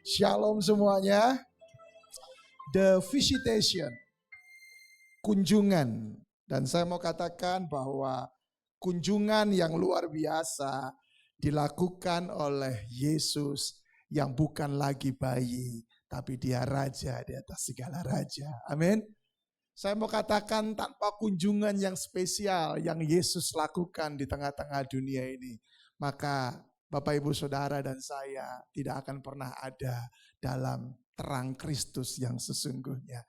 Shalom semuanya. The visitation, kunjungan. Dan saya mau katakan bahwa kunjungan yang luar biasa dilakukan oleh Yesus yang bukan lagi bayi, tapi dia raja di atas segala raja. Amin. Saya mau katakan tanpa kunjungan yang spesial yang Yesus lakukan di tengah-tengah dunia ini, maka Bapak Ibu Saudara dan saya tidak akan pernah ada dalam terang Kristus yang sesungguhnya.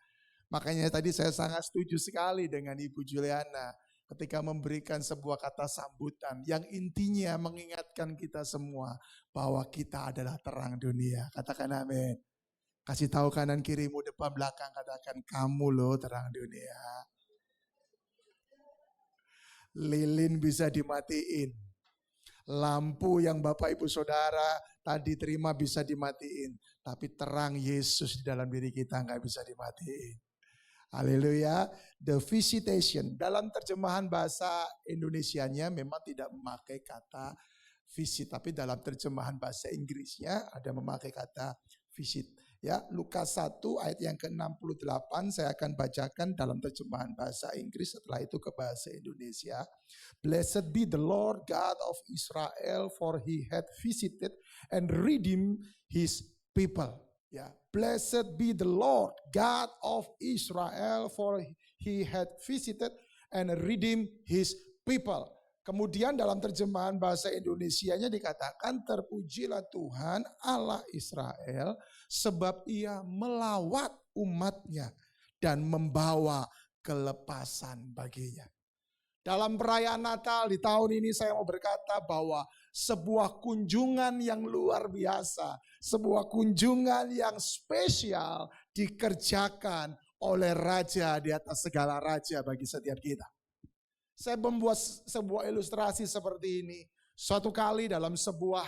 Makanya tadi saya sangat setuju sekali dengan Ibu Juliana ketika memberikan sebuah kata sambutan yang intinya mengingatkan kita semua bahwa kita adalah terang dunia. Katakan amin. Kasih tahu kanan kirimu depan belakang, katakan kamu loh terang dunia. Lilin bisa dimatiin. Lampu yang Bapak Ibu Saudara tadi terima bisa dimatiin. Tapi terang Yesus di dalam diri kita nggak bisa dimatiin. Haleluya. The visitation. Dalam terjemahan bahasa Indonesianya memang tidak memakai kata visit. Tapi dalam terjemahan bahasa Inggrisnya ada memakai kata visit. Ya, Lukas 1 ayat yang ke-68 saya akan bacakan dalam terjemahan bahasa Inggris, setelah itu ke bahasa Indonesia. Blessed be the Lord God of Israel, for he had visited and redeemed his people. Ya, blessed be the Lord God of Israel, for he had visited and redeemed his people. Kemudian dalam terjemahan bahasa Indonesianya dikatakan, terpujilah Tuhan Allah Israel sebab ia melawat umatnya dan membawa kelepasan baginya. Dalam perayaan Natal di tahun ini saya mau berkata bahwa sebuah kunjungan yang luar biasa, sebuah kunjungan yang spesial dikerjakan oleh Raja di atas segala raja bagi setiap kita. Saya membuat sebuah ilustrasi seperti ini. Suatu kali dalam sebuah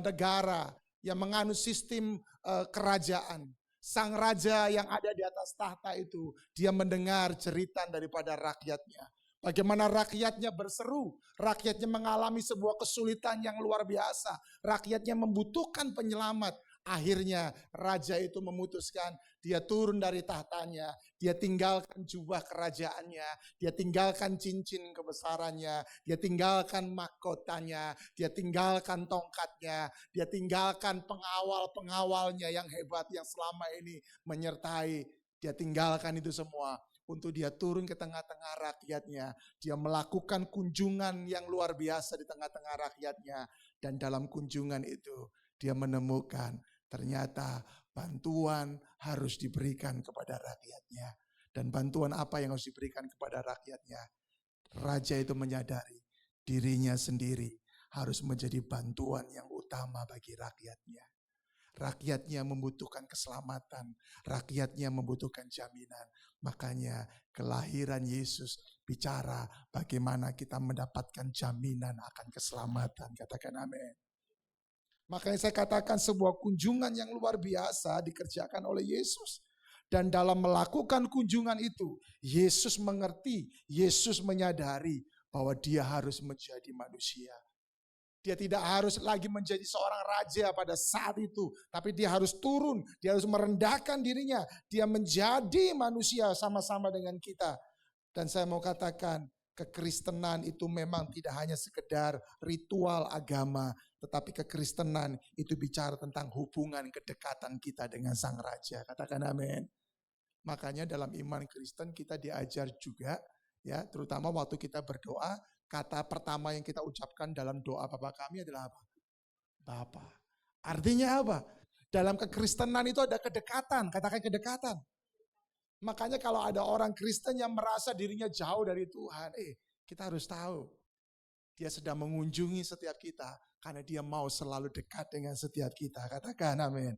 negara yang menganut sistem kerajaan, sang raja yang ada di atas tahta itu, dia mendengar jeritan daripada rakyatnya. Bagaimana rakyatnya berseru, rakyatnya mengalami sebuah kesulitan yang luar biasa, rakyatnya membutuhkan penyelamat. Akhirnya raja itu memutuskan dia turun dari tahtanya, dia tinggalkan jubah kerajaannya, dia tinggalkan cincin kebesarannya, dia tinggalkan mahkotanya, dia tinggalkan tongkatnya, dia tinggalkan pengawal-pengawalnya yang hebat yang selama ini menyertai. Dia tinggalkan itu semua untuk dia turun ke tengah-tengah rakyatnya. Dia melakukan kunjungan yang luar biasa di tengah-tengah rakyatnya. Dan dalam kunjungan itu dia menemukan ternyata bantuan harus diberikan kepada rakyatnya. Dan bantuan apa yang harus diberikan kepada rakyatnya? Raja itu menyadari dirinya sendiri harus menjadi bantuan yang utama bagi rakyatnya. Rakyatnya membutuhkan keselamatan, rakyatnya membutuhkan jaminan. Makanya kelahiran Yesus bicara bagaimana kita mendapatkan jaminan akan keselamatan. Katakan amin. Makanya saya katakan sebuah kunjungan yang luar biasa dikerjakan oleh Yesus. Dan dalam melakukan kunjungan itu, Yesus mengerti, Yesus menyadari bahwa dia harus menjadi manusia. Dia tidak harus lagi menjadi seorang raja pada saat itu. Tapi dia harus turun, dia harus merendahkan dirinya. Dia menjadi manusia sama-sama dengan kita. Dan saya mau katakan, kekristenan itu memang tidak hanya sekedar ritual agama, tetapi kekristenan itu bicara tentang hubungan kedekatan kita dengan sang raja. Katakan amin. Makanya dalam iman Kristen kita diajar juga, ya, terutama waktu kita berdoa, kata pertama yang kita ucapkan dalam doa Bapa kami adalah apa? Bapa. Artinya apa? Dalam kekristenan itu ada kedekatan, katakan kedekatan. Makanya kalau ada orang Kristen yang merasa dirinya jauh dari Tuhan, kita harus tahu. Dia sedang mengunjungi setiap kita karena dia mau selalu dekat dengan setiap kita. Katakan amin.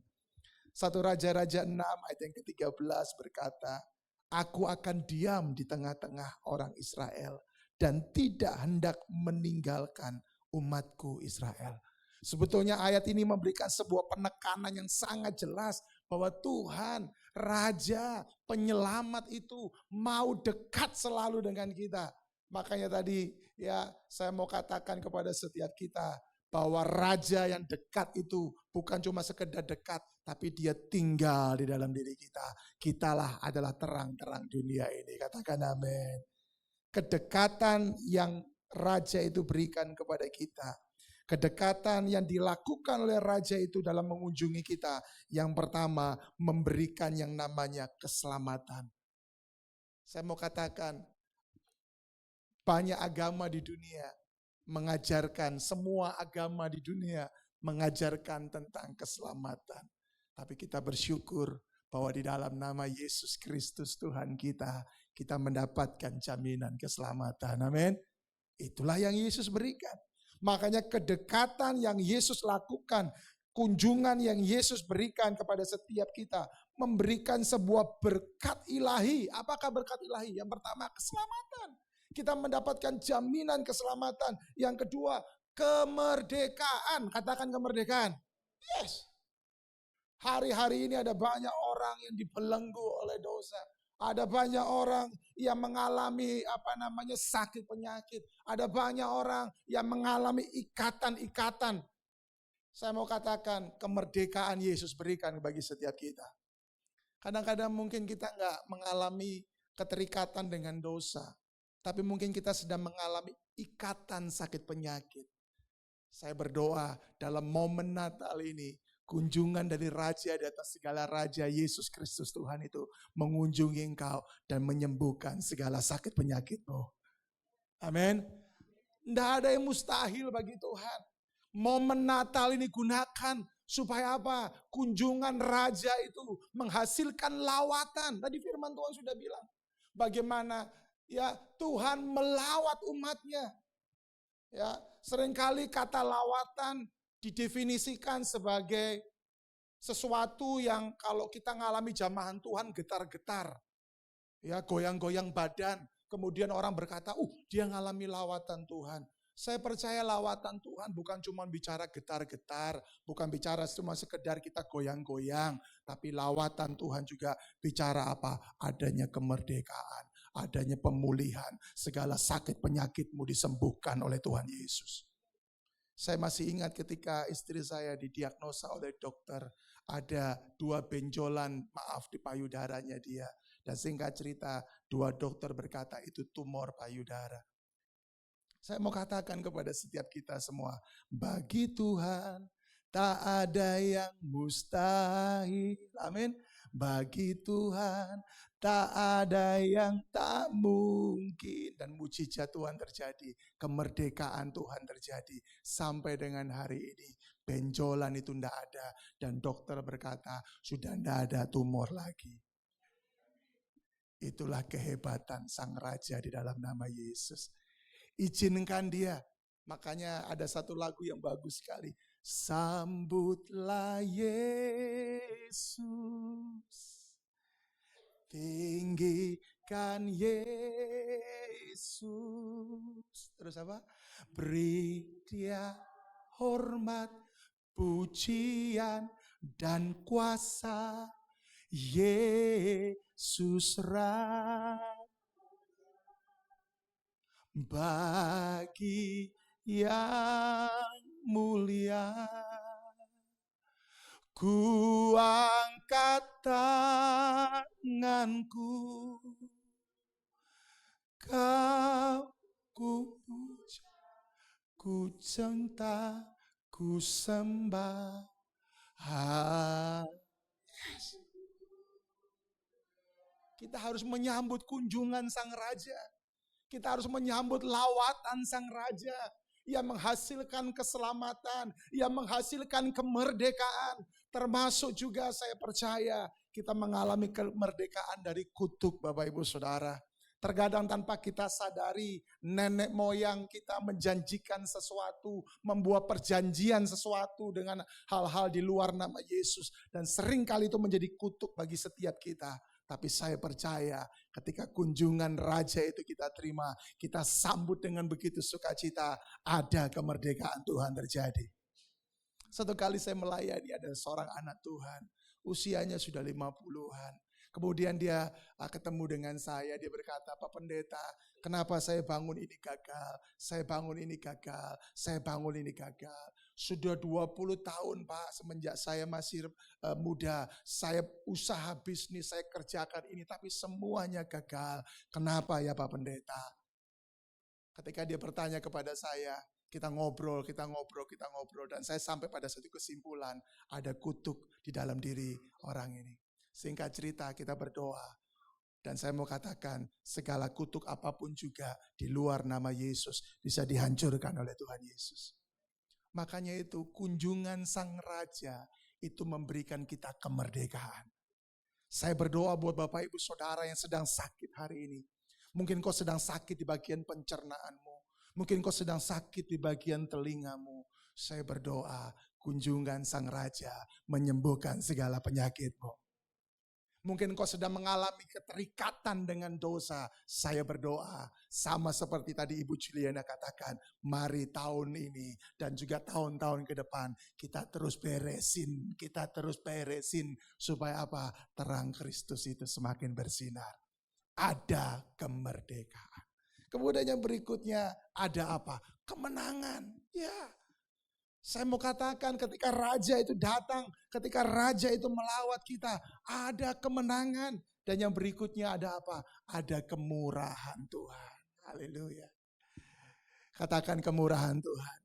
1 Raja-Raja 6 ayat yang ke-13 berkata, aku akan diam di tengah-tengah orang Israel dan tidak hendak meninggalkan umatku Israel. Sebetulnya ayat ini memberikan sebuah penekanan yang sangat jelas bahwa Tuhan, Raja, penyelamat itu mau dekat selalu dengan kita. Makanya tadi ya saya mau katakan kepada setiap kita bahwa raja yang dekat itu bukan cuma sekedar dekat, tapi dia tinggal di dalam diri kita. Kitalah adalah terang-terang dunia ini. Katakan amin. Kedekatan yang raja itu berikan kepada kita. Kedekatan yang dilakukan oleh raja itu dalam mengunjungi kita. Yang pertama, memberikan yang namanya keselamatan. Saya mau katakan, banyak agama di dunia mengajarkan, semua agama di dunia mengajarkan tentang keselamatan. Tapi kita bersyukur bahwa di dalam nama Yesus Kristus Tuhan kita mendapatkan jaminan keselamatan. Amin. Itulah yang Yesus berikan. Makanya kedekatan yang Yesus lakukan, kunjungan yang Yesus berikan kepada setiap kita, memberikan sebuah berkat ilahi. Apakah berkat ilahi? Yang pertama, keselamatan. Kita mendapatkan jaminan keselamatan. Yang kedua, kemerdekaan. Katakan kemerdekaan. Yes. Hari-hari ini ada banyak orang yang dibelenggu oleh dosa. Ada banyak orang yang mengalami sakit penyakit. Ada banyak orang yang mengalami ikatan-ikatan. Saya mau katakan kemerdekaan Yesus berikan bagi setiap kita. Kadang-kadang mungkin kita nggak mengalami keterikatan dengan dosa. Tapi mungkin kita sedang mengalami ikatan sakit penyakit. Saya berdoa dalam momen Natal ini, kunjungan dari Raja di atas segala Raja, Yesus Kristus Tuhan itu mengunjungi engkau dan menyembuhkan segala sakit penyakitmu. Amin. Tidak ada yang mustahil bagi Tuhan. Momen Natal ini gunakan supaya apa? Kunjungan Raja itu menghasilkan lawatan. Tadi firman Tuhan sudah bilang. Bagaimana ya Tuhan melawat umatnya. Ya, seringkali kata lawatan didefinisikan sebagai sesuatu yang kalau kita ngalami jamahan Tuhan getar-getar. Ya, goyang-goyang badan. Kemudian orang berkata, dia ngalami lawatan Tuhan. Saya percaya lawatan Tuhan bukan cuma bicara getar-getar, bukan bicara cuma sekedar kita goyang-goyang, tapi lawatan Tuhan juga bicara apa? Adanya kemerdekaan, adanya pemulihan, segala sakit penyakitmu disembuhkan oleh Tuhan Yesus. Saya masih ingat ketika istri saya didiagnosa oleh dokter, ada 2 benjolan di payudaranya dia. Dan singkat cerita, 2 dokter berkata itu tumor payudara. Saya mau katakan kepada setiap kita semua, bagi Tuhan tak ada yang mustahil. Amin. Bagi Tuhan tak ada yang tak mungkin. Dan mujizat Tuhan terjadi, kemerdekaan Tuhan terjadi. Sampai dengan hari ini, benjolan itu tidak ada. Dan dokter berkata, sudah tidak ada tumor lagi. Itulah kehebatan Sang Raja di dalam nama Yesus. Izinkan dia. Makanya ada satu lagu yang bagus sekali. Sambutlah Yesus. Tinggikan Yesus. Terus apa? Beri dia hormat, pujian, dan kuasa. Yesus Raja. Bagi yang mulia, ku angkat tanganku, kau ku puja, ku cinta, ku sembah. Kita harus menyambut kunjungan Sang Raja. Kita harus menyambut lawatan Sang Raja yang menghasilkan keselamatan, yang menghasilkan kemerdekaan. Termasuk juga saya percaya kita mengalami kemerdekaan dari kutuk Bapak Ibu Saudara. Terkadang tanpa kita sadari, nenek moyang kita menjanjikan sesuatu, membuat perjanjian sesuatu dengan hal-hal di luar nama Yesus. Dan seringkali itu menjadi kutuk bagi setiap kita. Tapi saya percaya ketika kunjungan Raja itu kita terima, kita sambut dengan begitu sukacita, ada kemerdekaan Tuhan terjadi. Satu kali saya melayani ada seorang anak Tuhan, usianya sudah 50-an. Kemudian dia ketemu dengan saya, dia berkata, Pak Pendeta, kenapa saya bangun ini gagal, saya bangun ini gagal, saya bangun ini gagal. Sudah 20 tahun Pak, semenjak saya masih muda, saya usaha bisnis, saya kerjakan ini, tapi semuanya gagal. Kenapa ya Pak Pendeta? Ketika dia bertanya kepada saya, kita ngobrol, dan saya sampai pada satu kesimpulan, ada kutuk di dalam diri orang ini. Singkat cerita, kita berdoa. Dan saya mau katakan, segala kutuk apapun juga di luar nama Yesus bisa dihancurkan oleh Tuhan Yesus. Makanya itu kunjungan Sang Raja itu memberikan kita kemerdekaan. Saya berdoa buat Bapak Ibu Saudara yang sedang sakit hari ini. Mungkin kau sedang sakit di bagian pencernaanmu. Mungkin kau sedang sakit di bagian telingamu. Saya berdoa kunjungan Sang Raja menyembuhkan segala penyakitmu. Mungkin kau sedang mengalami keterikatan dengan dosa. Saya berdoa sama seperti tadi Ibu Juliana katakan. Mari tahun ini dan juga tahun-tahun ke depan kita terus beresin. Supaya apa? Terang Kristus itu semakin bersinar. Ada kemerdekaan. Kemudian yang berikutnya ada apa? Kemenangan. Ya. Saya mau katakan ketika raja itu datang, ketika raja itu melawat kita, ada kemenangan. Dan yang berikutnya ada apa? Ada kemurahan Tuhan. Haleluya. Katakan kemurahan Tuhan.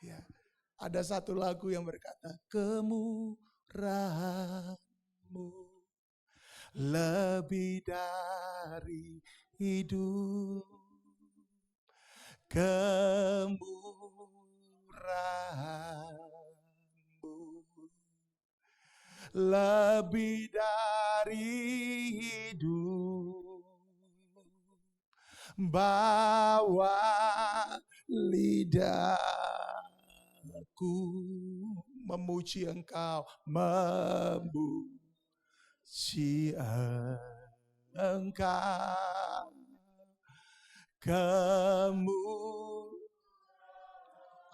Ya. Ada satu lagu yang berkata, kemurahan-Mu lebih dari hidup. Kemurahan-Mu lebih dari hidup. Bawa lidahku memuji Engkau, memuji Engkau.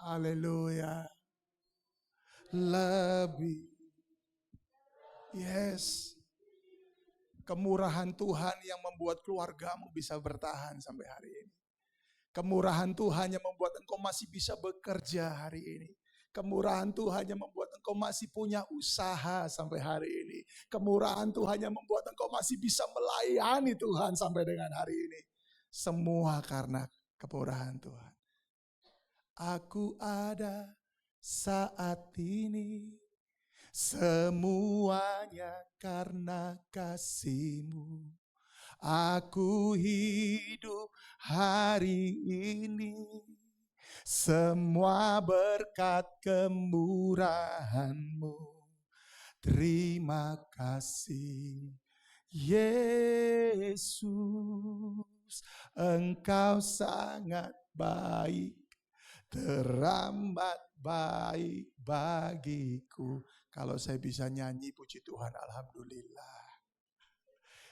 Haleluya. Lebih. Yes. Kemurahan Tuhan yang membuat keluargamu bisa bertahan sampai hari ini. Kemurahan Tuhan yang membuat engkau masih bisa bekerja hari ini. Kemurahan Tuhan yang membuat engkau masih punya usaha sampai hari ini. Kemurahan Tuhan yang membuat engkau masih bisa melayani Tuhan sampai dengan hari ini. Semua karena kemurahan Tuhan. Aku ada saat ini, semuanya karena kasih-Mu. Aku hidup hari ini, semua berkat kemurahan-Mu. Terima kasih Yesus, Engkau sangat baik, teramat baik bagiku. Kalau saya bisa nyanyi puji Tuhan, alhamdulillah.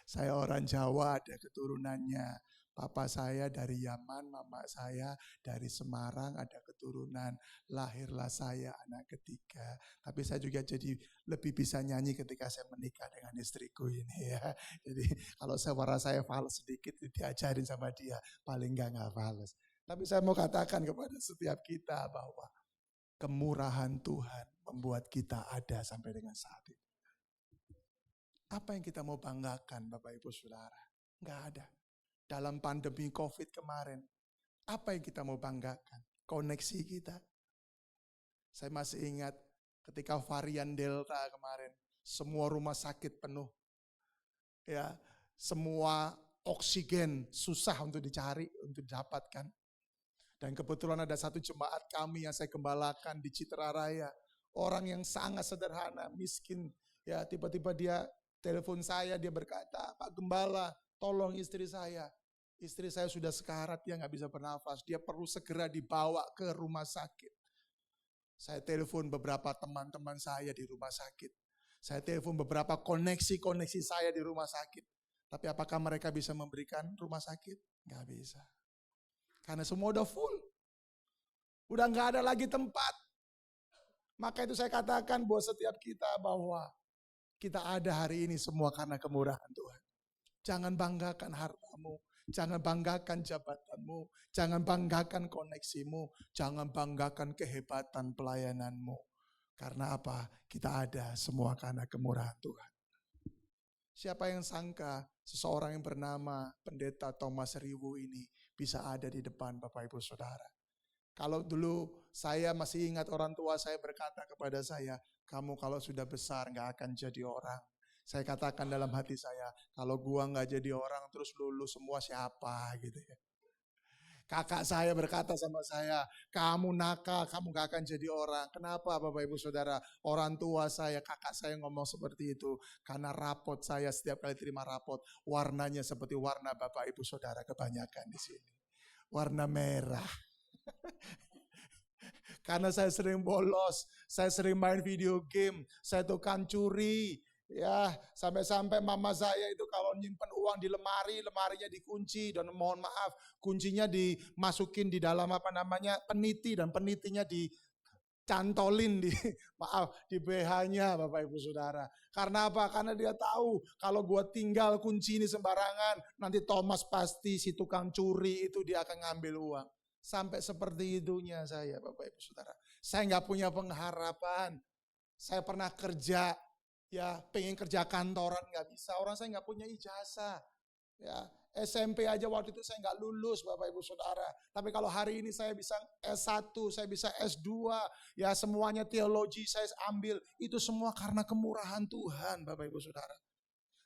Saya orang Jawa, ada keturunannya. Papa saya dari Yaman, mama saya dari Semarang, ada keturunan. Lahirlah saya anak ketiga. Tapi saya juga jadi lebih bisa nyanyi ketika saya menikah dengan istriku ini ya. Jadi kalau suara saya fals sedikit diajarin sama dia, paling enggak fals. Tapi saya mau katakan kepada setiap kita bahwa kemurahan Tuhan membuat kita ada sampai dengan saat ini. Apa yang kita mau banggakan Bapak Ibu Saudara? Enggak ada. Dalam pandemi COVID kemarin, apa yang kita mau banggakan? Koneksi kita. Saya masih ingat ketika varian Delta kemarin, semua rumah sakit penuh. Ya, semua oksigen susah untuk dicari, untuk didapatkan. Dan kebetulan ada satu jemaat kami yang saya gembalakan di Citra Raya. Orang yang sangat sederhana, miskin. Ya, tiba-tiba dia telepon saya, dia berkata, Pak Gembala, tolong istri saya. Istri saya sudah sekarat, dia nggak bisa bernafas. Dia perlu segera dibawa ke rumah sakit. Saya telepon beberapa teman-teman saya di rumah sakit. Saya telepon beberapa koneksi-koneksi saya di rumah sakit. Tapi apakah mereka bisa memberikan rumah sakit? Nggak bisa. Karena semua udah full. Udah nggak ada lagi tempat. Maka itu saya katakan buat setiap kita bahwa Kita ada hari ini semua karena kemurahan Tuhan. Jangan banggakan hartamu, jangan banggakan jabatanmu, jangan banggakan koneksimu, jangan banggakan kehebatan pelayananmu. Karena apa? Kita ada semua karena kemurahan Tuhan. Siapa yang sangka seseorang yang bernama Pendeta Thomas Riwu ini bisa ada di depan Bapak Ibu Saudara. Kalau dulu saya masih ingat orang tua saya berkata kepada saya, kamu kalau sudah besar gak akan jadi orang. Saya katakan dalam hati saya, kalau gua gak jadi orang terus lulus semua siapa gitu ya. Kakak saya berkata sama saya, kamu nakal, kamu gak akan jadi orang. Kenapa Bapak Ibu Saudara? Orang tua saya, kakak saya ngomong seperti itu. Karena rapot saya setiap kali terima rapot, warnanya seperti warna Bapak Ibu Saudara kebanyakan di sini. Warna merah. Karena saya sering bolos, saya sering main video game, saya tukang curi. Ya, sampai-sampai mama saya itu kalau nyimpen uang di lemari, lemarinya dikunci dan mohon maaf, kuncinya dimasukin di dalam peniti dan penitinya dicantolin di di BH-nya Bapak Ibu Saudara. Karena apa? Karena dia tahu kalau gua tinggal kunci ini sembarangan, nanti Thomas pasti si tukang curi itu dia akan ngambil uang. Sampai seperti itunya saya Bapak Ibu Saudara. Saya nggak punya pengharapan. Saya pernah kerja, ya pengen kerja kantoran nggak bisa. Orang saya nggak punya ijazah. Ya SMP aja waktu itu saya nggak lulus Bapak Ibu Saudara. Tapi kalau hari ini saya bisa S1, saya bisa S2. Ya semuanya teologi saya ambil. Itu semua karena kemurahan Tuhan Bapak Ibu Saudara.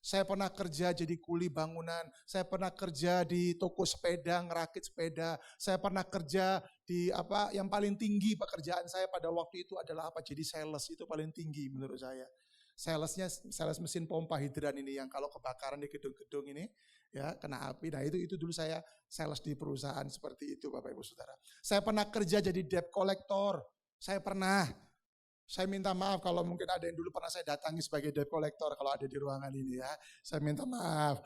Saya pernah kerja jadi kuli bangunan, saya pernah kerja di toko sepeda, ngerakit sepeda, saya pernah kerja di yang paling tinggi pekerjaan saya pada waktu itu adalah jadi sales, itu paling tinggi menurut saya. Salesnya sales mesin pompa hidran ini yang kalau kebakaran di gedung-gedung ini ya kena api. Nah itu dulu saya sales di perusahaan seperti itu Bapak Ibu Saudara. Saya pernah kerja jadi debt collector. Saya minta maaf kalau mungkin ada yang dulu pernah saya datangi sebagai debt collector kalau ada di ruangan ini ya. Saya minta maaf.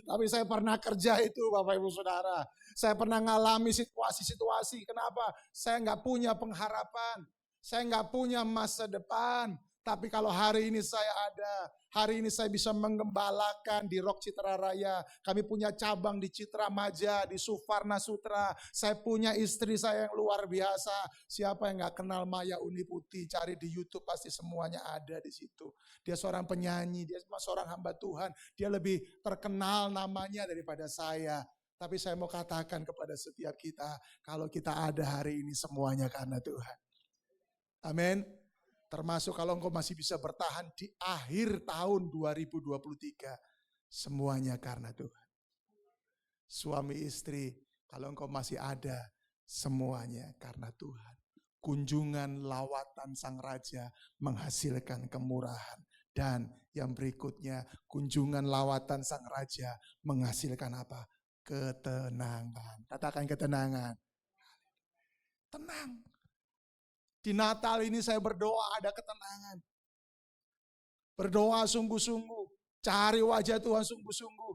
Tapi saya pernah kerja itu Bapak Ibu Saudara. Saya pernah ngalami situasi-situasi. Kenapa? Saya nggak punya pengharapan. Saya nggak punya masa depan. Tapi kalau hari ini saya ada, hari ini saya bisa menggembalakan di Rock Citra Raya. Kami punya cabang di Citra Maja, di Suvarna Sutra. Saya punya istri saya yang luar biasa. Siapa yang gak kenal Maya Uni Putih, cari di YouTube pasti semuanya ada di situ. Dia seorang penyanyi, dia seorang hamba Tuhan. Dia lebih terkenal namanya daripada saya. Tapi saya mau katakan kepada setiap kita, kalau kita ada hari ini semuanya karena Tuhan. Amin. Termasuk kalau engkau masih bisa bertahan di akhir tahun 2023. Semuanya karena Tuhan. Suami istri, kalau engkau masih ada, semuanya karena Tuhan. Kunjungan lawatan Sang Raja menghasilkan kemurahan. Dan yang berikutnya, kunjungan lawatan Sang Raja menghasilkan apa? Ketenangan. Katakan ketenangan. Tenang. Di Natal ini saya berdoa ada ketenangan. Berdoa sungguh-sungguh. Cari wajah Tuhan sungguh-sungguh.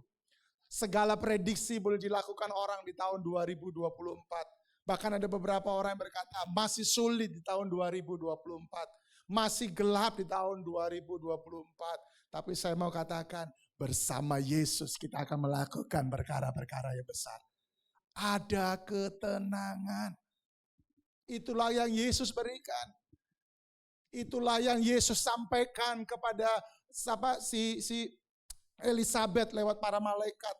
Segala prediksi boleh dilakukan orang di tahun 2024. Bahkan ada beberapa orang yang berkata masih sulit di tahun 2024. Masih gelap di tahun 2024. Tapi saya mau katakan bersama Yesus kita akan melakukan perkara-perkara yang besar. Ada ketenangan. Itulah yang Yesus berikan. Itulah yang Yesus sampaikan kepada si Elizabeth lewat para malaikat.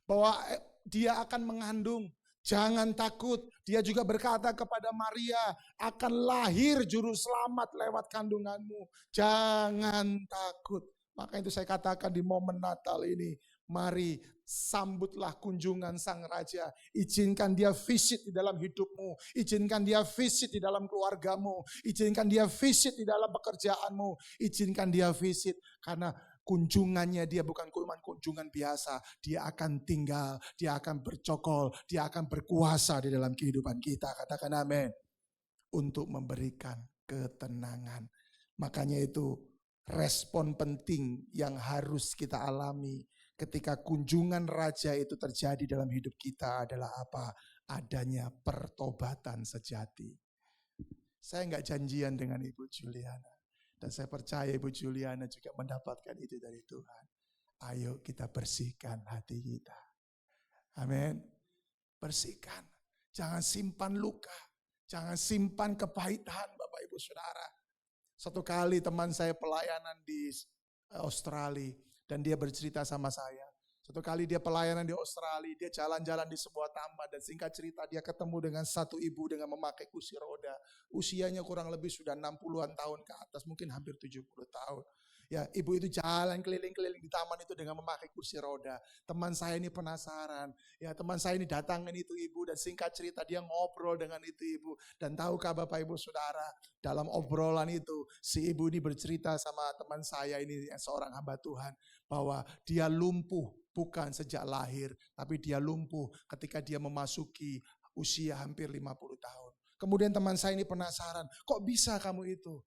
Bahwa dia akan mengandung. Jangan takut. Dia juga berkata kepada Maria, akan lahir juru selamat lewat kandunganmu. Jangan takut. Maka itu saya katakan di momen Natal ini, mari sambutlah kunjungan Sang Raja. Izinkan dia visit di dalam hidupmu. Izinkan dia visit di dalam keluargamu. Izinkan dia visit di dalam pekerjaanmu. Izinkan dia visit karena kunjungannya dia bukan kunjungan biasa. Dia akan tinggal, dia akan bercokol, dia akan berkuasa di dalam kehidupan kita. Katakan amin. Untuk memberikan ketenangan. Makanya itu respon penting yang harus kita alami ketika kunjungan Raja itu terjadi dalam hidup kita adalah apa? Adanya pertobatan sejati. Saya nggak janjian dengan Ibu Juliana. Dan saya percaya Ibu Juliana juga mendapatkan itu dari Tuhan. Ayo kita bersihkan hati kita. Amin. Bersihkan. Jangan simpan luka. Jangan simpan kepahitan Bapak Ibu Saudara. Satu kali teman saya pelayanan di Australia. Dan dia bercerita sama saya. Satu kali dia pelayanan di Australia, dia jalan-jalan di sebuah taman dan singkat cerita dia ketemu dengan satu ibu dengan memakai kursi roda. Usianya kurang lebih sudah 60-an tahun ke atas, mungkin hampir 70 tahun. Ya, ibu itu jalan keliling-keliling di taman itu dengan memakai kursi roda. Teman saya ini penasaran. Ya, teman saya ini datangin itu ibu dan singkat cerita dia ngobrol dengan itu ibu. Dan tahukah Bapak Ibu Saudara, dalam obrolan itu si ibu ini bercerita sama teman saya ini seorang hamba Tuhan bahwa dia lumpuh bukan sejak lahir, tapi dia lumpuh ketika dia memasuki usia hampir 50 tahun. Kemudian teman saya ini penasaran, kok bisa kamu itu?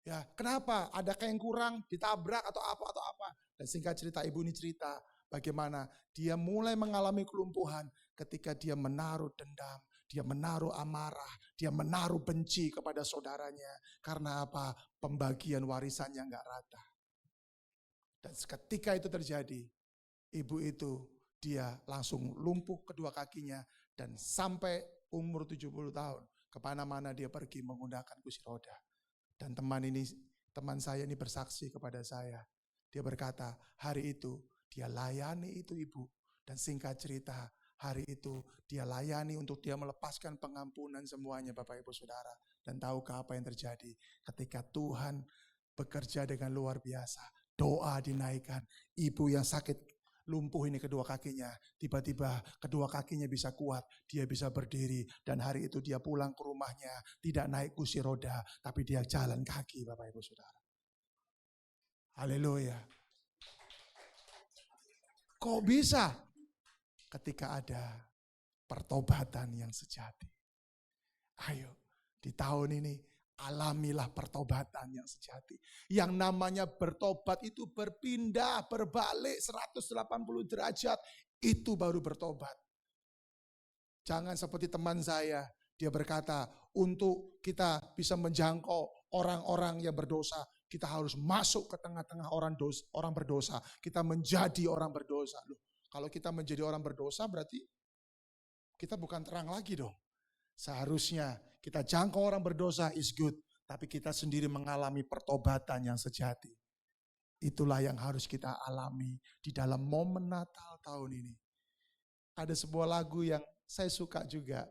Ya, kenapa? Adakah yang kurang? Ditabrak atau apa? Dan singkat cerita ibu ini cerita bagaimana dia mulai mengalami kelumpuhan ketika dia menaruh dendam, dia menaruh amarah, dia menaruh benci kepada saudaranya. Karena apa? Pembagian warisannya enggak rata. Dan ketika itu terjadi, ibu itu dia langsung lumpuh kedua kakinya dan sampai umur 70 tahun kemana-mana dia pergi menggunakan kursi roda. Dan teman saya ini bersaksi kepada saya. Dia berkata, hari itu dia layani itu ibu. Dan singkat cerita, hari itu dia layani untuk dia melepaskan pengampunan semuanya Bapak Ibu Saudara. Dan tahukah apa yang terjadi? Ketika Tuhan bekerja dengan luar biasa, doa dinaikkan. Ibu yang sakit lumpuh ini kedua kakinya, tiba-tiba kedua kakinya bisa kuat, dia bisa berdiri, dan hari itu dia pulang ke rumahnya, tidak naik kursi roda, tapi dia jalan kaki Bapak Ibu Saudara. Haleluya. Kok bisa? Ketika ada pertobatan yang sejati. Ayo, di tahun ini alamilah pertobatan yang sejati. Yang namanya bertobat itu berpindah, berbalik 180 derajat. Itu baru bertobat. Jangan seperti teman saya. Dia berkata, untuk kita bisa menjangkau orang-orang yang berdosa, kita harus masuk ke tengah-tengah orang berdosa. Kita menjadi orang berdosa. Loh, kalau kita menjadi orang berdosa berarti kita bukan terang lagi dong. Seharusnya kita jangkau orang berdosa is good, tapi kita sendiri mengalami pertobatan yang sejati. Itulah yang harus kita alami di dalam momen Natal tahun ini. Ada sebuah lagu yang saya suka juga.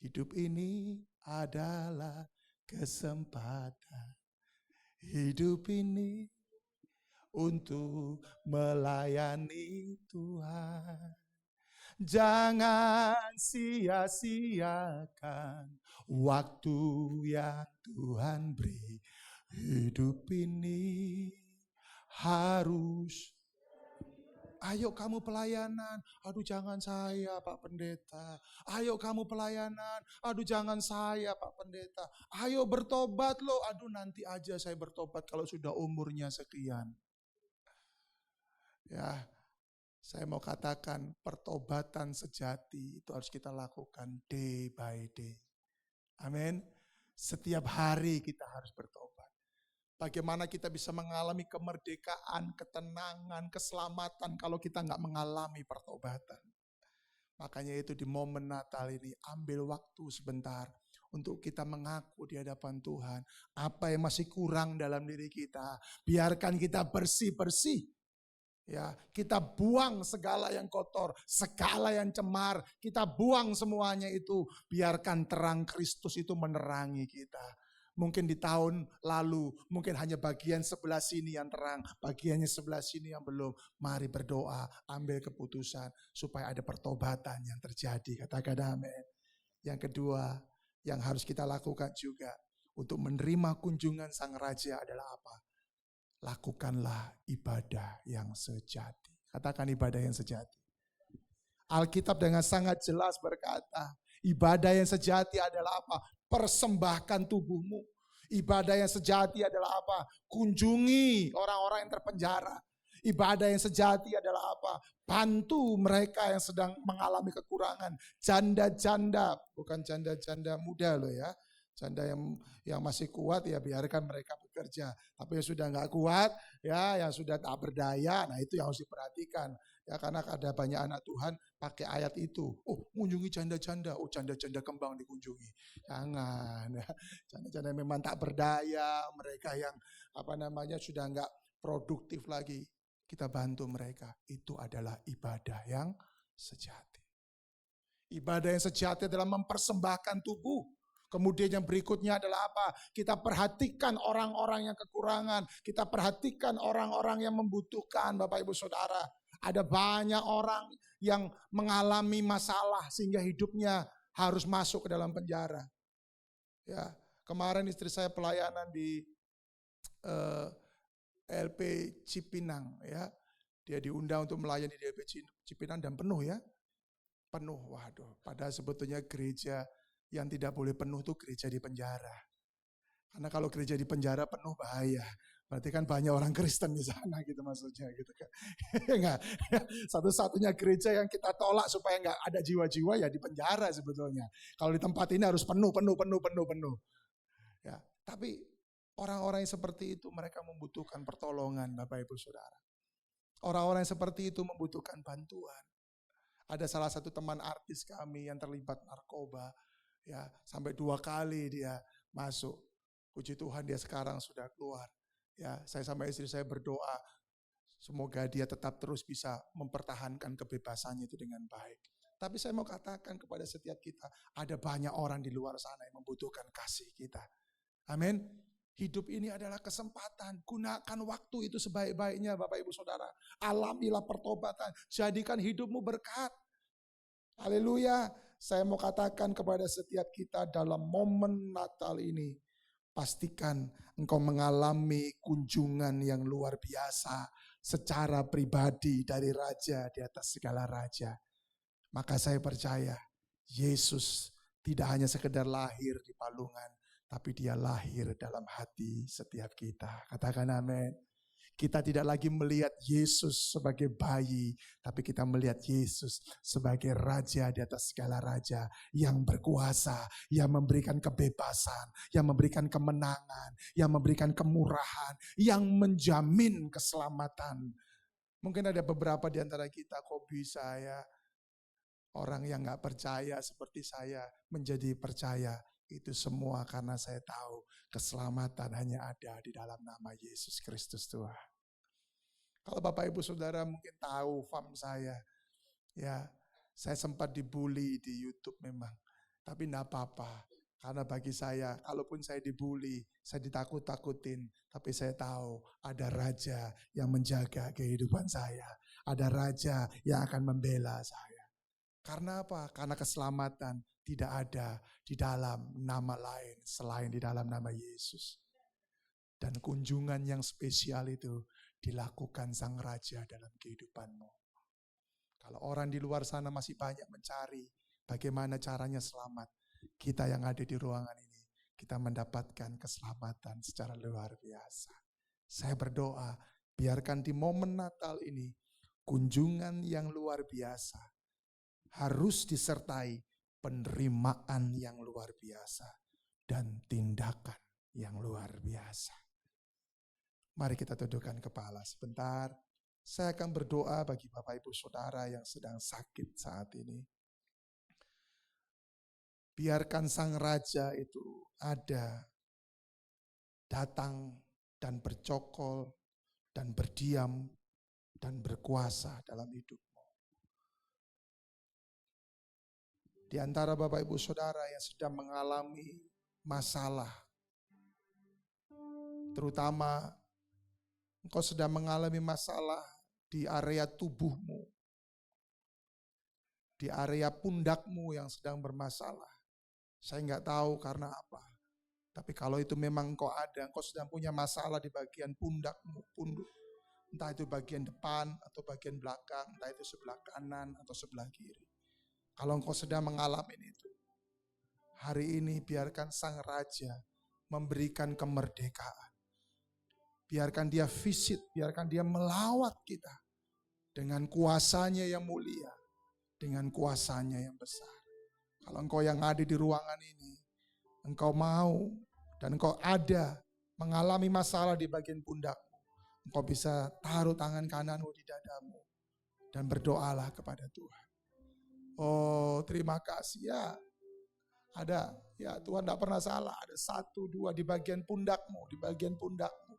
Hidup ini adalah kesempatan. Hidup ini untuk melayani Tuhan. Jangan sia-siakan waktu yang Tuhan beri. Hidup ini harus. Ayo kamu pelayanan. Aduh jangan saya Pak Pendeta. Ayo kamu pelayanan. Aduh jangan saya Pak Pendeta. Ayo bertobat loh. Aduh nanti aja saya bertobat kalau sudah umurnya sekian. Ya. Saya mau katakan pertobatan sejati itu harus kita lakukan day by day. Amin. Setiap hari kita harus bertobat. Bagaimana kita bisa mengalami kemerdekaan, ketenangan, keselamatan kalau kita nggak mengalami pertobatan. Makanya itu di momen Natal ini ambil waktu sebentar untuk kita mengaku di hadapan Tuhan. Apa yang masih kurang dalam diri kita. Biarkan kita bersih-bersih. Ya, kita buang segala yang kotor, segala yang cemar, kita buang semuanya itu. Biarkan terang Kristus itu menerangi kita. Mungkin di tahun lalu, mungkin hanya bagian sebelah sini yang terang, bagiannya sebelah sini yang belum. Mari berdoa, ambil keputusan supaya ada pertobatan yang terjadi. Katakan amin. Yang kedua, yang harus kita lakukan juga untuk menerima kunjungan Sang Raja adalah apa? Lakukanlah ibadah yang sejati. Katakan ibadah yang sejati. Alkitab dengan sangat jelas berkata, ibadah yang sejati adalah apa? Persembahkan tubuhmu. Ibadah yang sejati adalah apa? Kunjungi orang-orang yang terpenjara. Ibadah yang sejati adalah apa? Bantu mereka yang sedang mengalami kekurangan. Janda-janda, bukan janda-janda muda loh ya. Janda yang masih kuat ya biarkan mereka bekerja. Tapi yang sudah nggak kuat, ya yang sudah tak berdaya, nah itu yang harus diperhatikan. Ya karena ada banyak anak Tuhan pakai ayat itu. Oh, mengunjungi janda-janda. Oh, janda-janda kembang dikunjungi. Jangan ya. Janda-janda memang tak berdaya, mereka yang sudah nggak produktif lagi. Kita bantu mereka. Itu adalah ibadah yang sejati. Ibadah yang sejati adalah mempersembahkan tubuh. Kemudian yang berikutnya adalah apa? Kita perhatikan orang-orang yang kekurangan. Kita perhatikan orang-orang yang membutuhkan, Bapak Ibu Saudara. Ada banyak orang yang mengalami masalah sehingga hidupnya harus masuk ke dalam penjara. Ya, kemarin istri saya pelayanan di LP Cipinang, ya. Dia diundang untuk melayani di LP Cipinang dan penuh ya. Penuh, waduh. Padahal sebetulnya gereja yang tidak boleh penuh tuh gereja di penjara. Karena kalau gereja di penjara penuh bahaya. Berarti kan banyak orang Kristen di sana gitu maksudnya gitu kan. Enggak. Satu-satunya gereja yang kita tolak supaya enggak ada jiwa-jiwa ya di penjara sebetulnya. Kalau di tempat ini harus penuh. Ya, tapi orang-orang yang seperti itu mereka membutuhkan pertolongan Bapak Ibu Saudara. Orang-orang yang seperti itu membutuhkan bantuan. Ada salah satu teman artis kami yang terlibat narkoba. Ya, sampai 2 kali dia masuk. Puji Tuhan dia sekarang sudah keluar. Ya, saya sama istri saya berdoa semoga dia tetap terus bisa mempertahankan kebebasannya itu dengan baik. Tapi saya mau katakan kepada setiap kita, ada banyak orang di luar sana yang membutuhkan kasih kita. Amin. Hidup ini adalah kesempatan. Gunakan waktu itu sebaik-baiknya Bapak Ibu Saudara. Alamilah pertobatan. Jadikan hidupmu berkat. Haleluya. Saya mau katakan kepada setiap kita dalam momen Natal ini, pastikan engkau mengalami kunjungan yang luar biasa secara pribadi dari Raja di atas segala raja. Maka saya percaya Yesus tidak hanya sekedar lahir di palungan, tapi dia lahir dalam hati setiap kita. Katakan amin. Kita tidak lagi melihat Yesus sebagai bayi, tapi kita melihat Yesus sebagai Raja di atas segala raja yang berkuasa, yang memberikan kebebasan, yang memberikan kemenangan, yang memberikan kemurahan, yang menjamin keselamatan. Mungkin ada beberapa di antara kita, kok bisa ya orang yang gak percaya seperti saya menjadi percaya. Itu semua karena saya tahu keselamatan hanya ada di dalam nama Yesus Kristus Tuhan. Kalau Bapak Ibu Saudara mungkin tahu fam saya, ya saya sempat dibully di YouTube memang. Tapi enggak apa-apa, karena bagi saya, kalaupun saya dibully, saya ditakut-takutin, tapi saya tahu ada Raja yang menjaga kehidupan saya. Ada Raja yang akan membela saya. Karena apa? Karena keselamatan tidak ada di dalam nama lain selain di dalam nama Yesus. Dan kunjungan yang spesial itu dilakukan Sang Raja dalam kehidupanmu. Kalau orang di luar sana masih banyak mencari bagaimana caranya selamat, kita yang ada di ruangan ini, kita mendapatkan keselamatan secara luar biasa. Saya berdoa, biarkan di momen Natal ini, kunjungan yang luar biasa harus disertai penerimaan yang luar biasa dan tindakan yang luar biasa. Mari kita tundukkan kepala sebentar. Saya akan berdoa bagi Bapak Ibu Saudara yang sedang sakit saat ini. Biarkan Sang Raja itu ada, datang dan bercokol dan berdiam dan berkuasa dalam hidupmu. Di antara Bapak Ibu Saudara yang sedang mengalami masalah, terutama engkau sedang mengalami masalah di area tubuhmu, di area pundakmu yang sedang bermasalah. Saya nggak tahu karena apa. Tapi kalau itu memang engkau ada, engkau sedang punya masalah di bagian pundakmu, punduk. Entah itu bagian depan atau bagian belakang, entah itu sebelah kanan atau sebelah kiri. Kalau engkau sedang mengalami itu, hari ini biarkan Sang Raja memberikan kemerdekaan. Biarkan dia visit, biarkan dia melawat kita dengan kuasanya yang mulia, dengan kuasanya yang besar. Kalau engkau yang ada di ruangan ini, engkau mau dan engkau ada mengalami masalah di bagian pundakmu, engkau bisa taruh tangan kananmu di dadamu dan berdoalah kepada Tuhan. Oh, terima kasih ya. Ada, ya Tuhan tidak pernah salah. Ada 1, 2 di bagian pundakmu, di bagian pundakmu.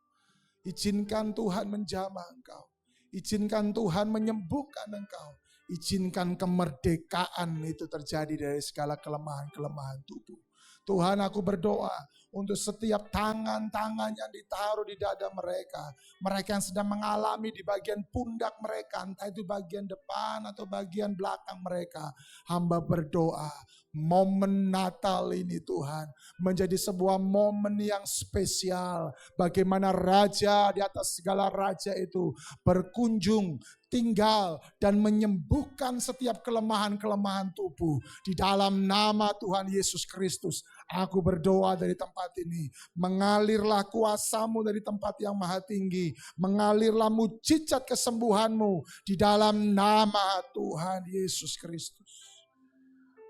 Izinkan Tuhan menjamah engkau. Izinkan Tuhan menyembuhkan engkau. Izinkan kemerdekaan itu terjadi dari segala kelemahan-kelemahan tubuh. Tuhan, aku berdoa untuk setiap tangan-tangan yang ditaruh di dada mereka. Mereka yang sedang mengalami di bagian pundak mereka, entah itu bagian depan atau bagian belakang mereka. Hamba berdoa, momen Natal ini Tuhan menjadi sebuah momen yang spesial. Bagaimana Raja di atas segala raja itu berkunjung, tinggal dan menyembuhkan setiap kelemahan-kelemahan tubuh. Di dalam nama Tuhan Yesus Kristus, aku berdoa dari tempat ini. Mengalirlah kuasa-Mu dari tempat yang maha tinggi. Mengalirlah mujizat kesembuhan-Mu di dalam nama Tuhan Yesus Kristus.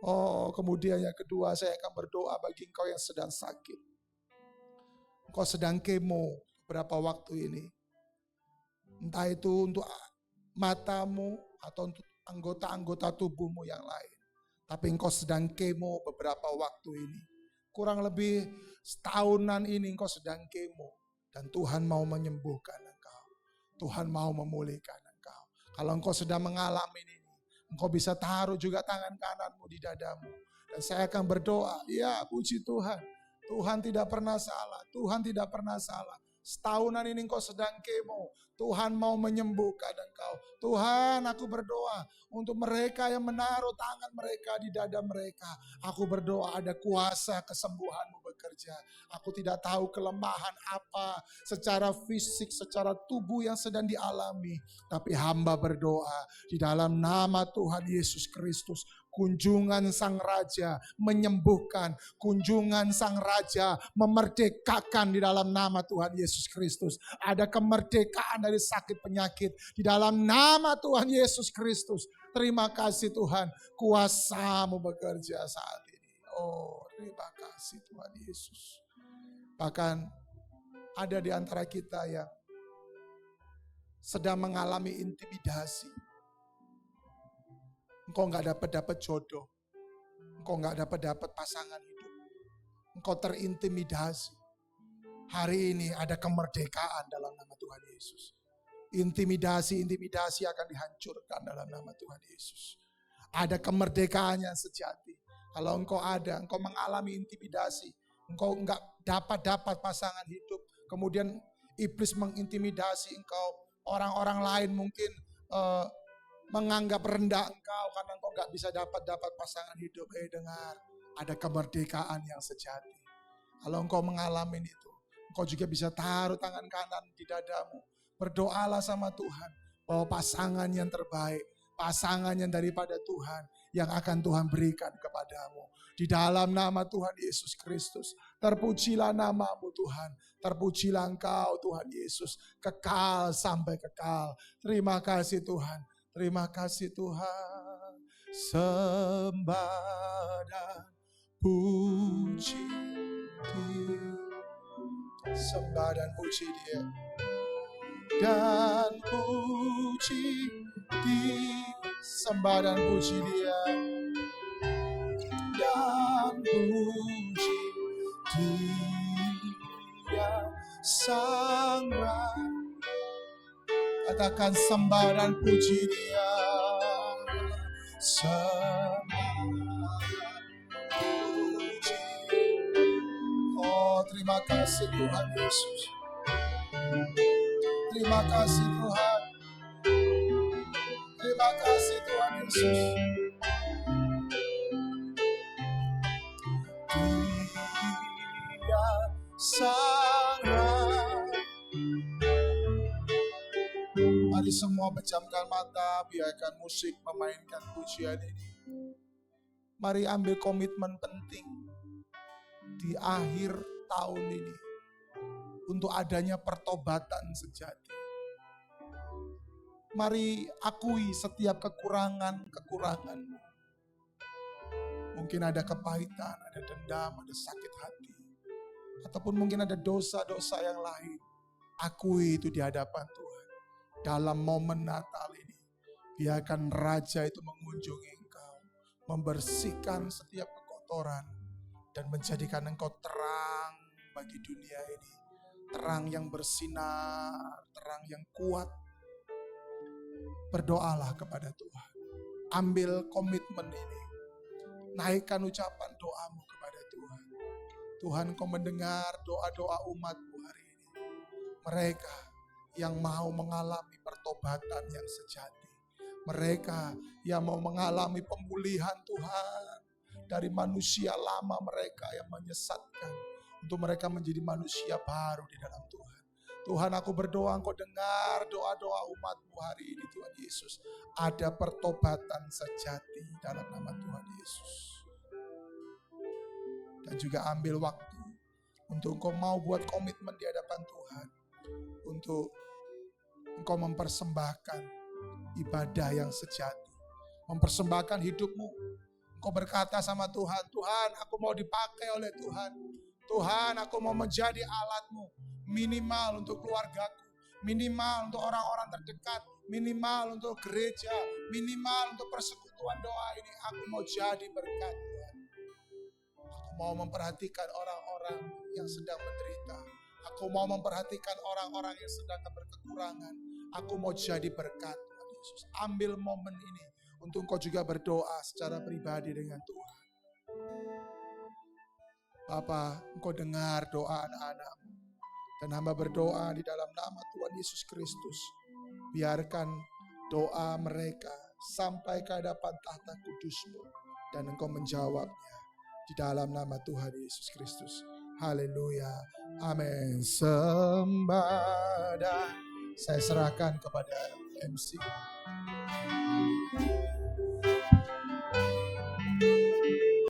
Oh, kemudian yang kedua, saya akan berdoa bagi engkau yang sedang sakit. Engkau sedang kemo beberapa waktu ini. Entah itu untuk matamu atau untuk anggota-anggota tubuhmu yang lain. Tapi engkau sedang kemo beberapa waktu ini. Kurang lebih setahunan ini engkau sedang kemo. Dan Tuhan mau menyembuhkan engkau. Tuhan mau memulihkan engkau. Kalau engkau sedang mengalami ini, engkau bisa taruh juga tangan kananmu di dadamu. Dan saya akan berdoa, ya puji Tuhan. Tuhan tidak pernah salah. Tuhan tidak pernah salah. Setahunan ini engkau sedang kemo. Tuhan mau menyembuhkan engkau. Tuhan, aku berdoa untuk mereka yang menaruh tangan mereka di dada mereka. Aku berdoa ada kuasa kesembuhan-Mu bekerja. Aku tidak tahu kelemahan apa secara fisik, secara tubuh yang sedang dialami. Tapi hamba berdoa di dalam nama Tuhan Yesus Kristus. Kunjungan Sang Raja menyembuhkan. Kunjungan Sang Raja memerdekakan di dalam nama Tuhan Yesus Kristus. Ada kemerdekaan dari sakit penyakit di dalam nama Tuhan Yesus Kristus. Terima kasih Tuhan, kuasa-Mu bekerja saat ini. Oh, terima kasih Tuhan Yesus. Bahkan ada di antara kita yang sedang mengalami intimidasi. Engkau gak dapat jodoh. Engkau gak dapat pasangan hidup. Engkau terintimidasi. Hari ini ada kemerdekaan dalam nama Tuhan Yesus. Intimidasi akan dihancurkan dalam nama Tuhan Yesus. Ada kemerdekaan yang sejati. Kalau engkau mengalami intimidasi. Engkau gak dapat pasangan hidup. Kemudian iblis mengintimidasi engkau. Orang-orang lain mungkin menganggap rendah engkau karena engkau gak bisa dapat pasangan hidup. Dengar, ada kemerdekaan yang sejati. Kalau engkau mengalami itu, engkau juga bisa taruh tangan kanan di dadamu. Berdoalah sama Tuhan bahwa pasangan yang terbaik, pasangan yang daripada Tuhan yang akan Tuhan berikan kepadamu. Di dalam nama Tuhan Yesus Kristus, terpujilah nama-Mu Tuhan. Terpujilah Engkau Tuhan Yesus, kekal sampai kekal. Terima kasih Tuhan. Terima kasih Tuhan. Sembah dan puji Dia. Sembah dan puji Dia. Dan puji Dia. Sembah dan puji Dia. Dan puji Dia. Sang Raja. Katakan sembah dan puji Dia. Sembah dan puji. Oh, terima kasih Tuhan Yesus. Terima kasih Tuhan. Terima kasih Tuhan Yesus. Dia Sang Raja. Mari semua pejamkan mata, biarkan musik memainkan pujian ini. Mari ambil komitmen penting di akhir tahun ini untuk adanya pertobatan sejati. Mari akui setiap kekurangan-kekuranganmu. Mungkin ada kepahitan, ada dendam, ada sakit hati. Ataupun mungkin ada dosa-dosa yang lain. Akui itu di hadapan Tuhan. Dalam momen Natal ini, biarkan Raja itu mengunjungi engkau. Membersihkan setiap kekotoran. Dan menjadikan engkau terang bagi dunia ini. Terang yang bersinar, terang yang kuat. Berdoalah kepada Tuhan. Ambil komitmen ini. Naikkan ucapan doamu kepada Tuhan. Tuhan, Kau mendengar doa-doa umat-Mu hari ini. Mereka yang mau mengalami pertobatan yang sejati. Mereka yang mau mengalami pemulihan Tuhan dari manusia lama mereka yang menyesatkan. Untuk mereka menjadi manusia baru di dalam Tuhan. Tuhan, aku berdoa Engkau dengar doa-doa umat-Mu hari ini Tuhan Yesus. Ada pertobatan sejati dalam nama Tuhan Yesus. Dan juga ambil waktu untuk Engkau mau buat komitmen di hadapan Tuhan. Untuk Engkau mempersembahkan ibadah yang sejati. Mempersembahkan hidupmu. Engkau berkata sama Tuhan, Tuhan aku mau dipakai oleh Tuhan. Tuhan aku mau menjadi alat-Mu. Minimal untuk keluargaku, minimal untuk orang-orang terdekat, minimal untuk gereja, minimal untuk persekutuan doa ini. Aku mau jadi berkat Tuhan. Aku mau memperhatikan orang-orang yang sedang menderita. Aku mau memperhatikan orang-orang yang sedang berkekurangan. Aku mau jadi berkat Tuhan Yesus. Ambil momen ini untuk Engkau juga berdoa secara pribadi dengan Tuhan. Bapa, Engkau dengar doa anak-anak-Mu. Dan hamba berdoa di dalam nama Tuhan Yesus Kristus. Biarkan doa mereka sampai ke hadapan tahta kudus-Mu. Dan Engkau menjawabnya di dalam nama Tuhan Yesus Kristus. Haleluya. Amin. Sembah. Saya serahkan kepada MC.